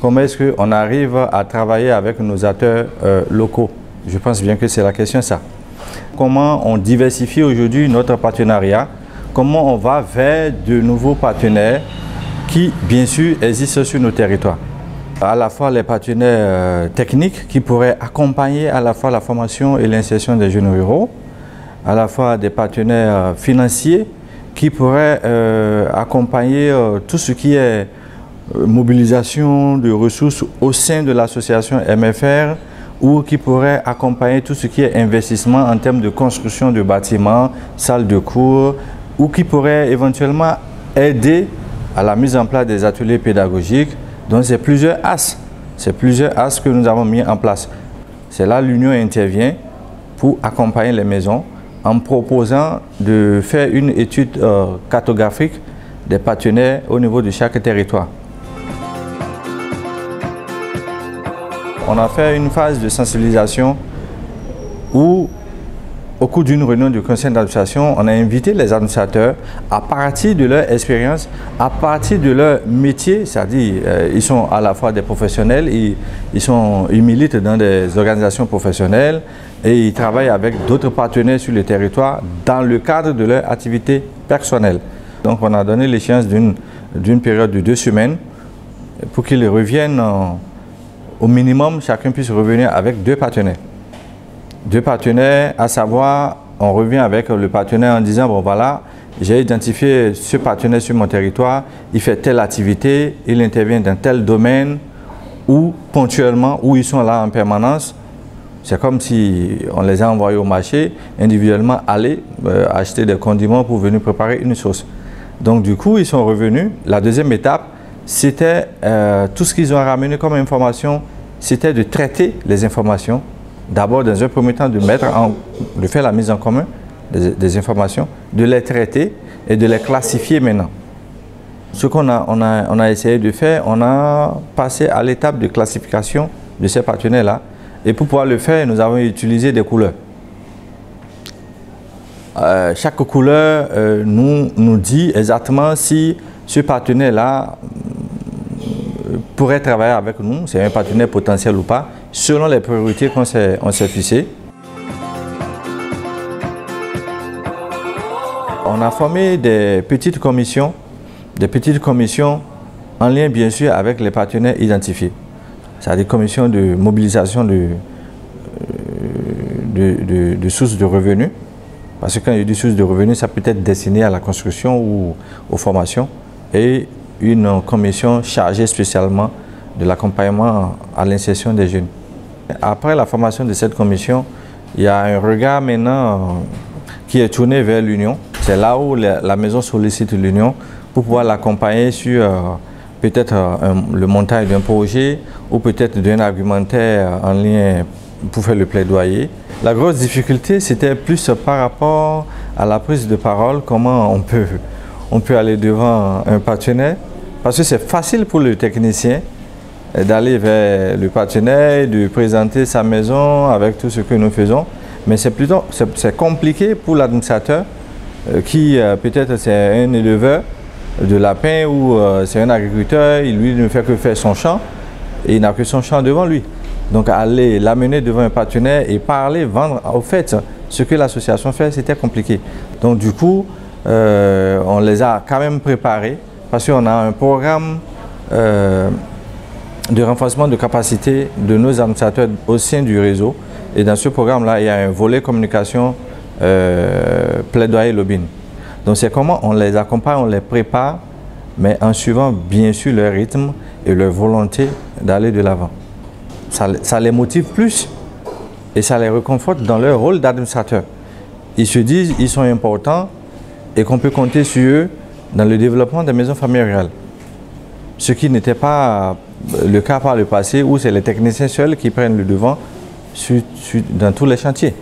comment est-ce qu'on arrive à travailler avec nos acteurs locaux? Je pense bien que c'est la question ça. Comment on diversifie aujourd'hui notre partenariat? Comment on va vers de nouveaux partenaires qui, bien sûr, existent sur nos territoires? À la fois les partenaires techniques qui pourraient accompagner à la fois la formation et l'insertion des jeunes ruraux, à la fois des partenaires financiers qui pourraient accompagner tout ce qui est mobilisation de ressources au sein de l'association MFR, ou qui pourraient accompagner tout ce qui est investissement en termes de construction de bâtiments, salles de cours, ou qui pourraient éventuellement aider à la mise en place des ateliers pédagogiques. Donc c'est plusieurs axes. C'est plusieurs axes que nous avons mis en place. C'est là l'Union intervient pour accompagner les maisons en proposant de faire une étude cartographique des partenaires au niveau de chaque territoire. On a fait une phase de sensibilisation où, au cours d'une réunion du conseil d'administration, on a invité les administrateurs à partir de leur expérience, à partir de leur métier, c'est-à-dire ils sont à la fois des professionnels, ils militent dans des organisations professionnelles et ils travaillent avec d'autres partenaires sur le territoire dans le cadre de leur activité personnelle. Donc on a donné l'échéance d'une période de 2 semaines pour qu'ils reviennent au minimum, chacun puisse revenir avec 2 partenaires. 2 partenaires, à savoir, on revient avec le partenaire en disant, bon voilà, j'ai identifié ce partenaire sur mon territoire, il fait telle activité, il intervient dans tel domaine, ou ponctuellement, où ils sont là en permanence. C'est comme si on les a envoyés au marché, individuellement aller acheter des condiments pour venir préparer une sauce. Donc du coup, ils sont revenus. La deuxième étape, c'était tout ce qu'ils ont ramené comme information, c'était de traiter les informations. D'abord, dans un premier temps, de faire la mise en commun des informations, de les traiter et de les classifier maintenant. Ce qu'on a essayé de faire, on a passé à l'étape de classification de ces partenaires-là. Et pour pouvoir le faire, nous avons utilisé des couleurs. Chaque couleur nous dit exactement si ce partenaire-là pourrait travailler avec nous, c'est un partenaire potentiel ou pas, selon les priorités qu'on s'est fixées. On a formé des petites commissions en lien bien sûr avec les partenaires identifiés. C'est-à-dire des commissions de mobilisation de sources de revenus. Parce que quand il y a des sources de revenus, ça peut être destiné à la construction ou aux formations. Et une commission chargée spécialement de l'accompagnement à l'insertion des jeunes. Après la formation de cette commission, il y a un regard maintenant qui est tourné vers l'Union. C'est là où la maison sollicite l'Union pour pouvoir l'accompagner sur peut-être le montage d'un projet ou peut-être d'un argumentaire en lien pour faire le plaidoyer. La grosse difficulté, c'était plus par rapport à la prise de parole, comment on peut aller devant un partenaire. Parce que c'est facile pour le technicien d'aller vers le partenaire, de présenter sa maison avec tout ce que nous faisons. Mais c'est compliqué pour l'administrateur qui peut-être c'est un éleveur de lapins ou c'est un agriculteur, lui ne fait que faire son champ et il n'a que son champ devant lui. Donc aller l'amener devant un partenaire et parler, vendre au fait ce que l'association fait, c'était compliqué. Donc du coup, on les a quand même préparés parce qu'on a un programme de renforcement de capacité de nos administrateurs au sein du réseau. Et dans ce programme-là, il y a un volet communication, plaidoyer, lobbying. Donc c'est comment on les accompagne, on les prépare, mais en suivant bien sûr leur rythme et leur volonté d'aller de l'avant. Ça les motive plus et ça les réconforte dans leur rôle d'administrateur. Ils se disent qu'ils sont importants et qu'on peut compter sur eux dans le développement des maisons familiales. Ce qui n'était pas le cas par le passé où c'est les techniciens seuls qui prennent le devant dans tous les chantiers.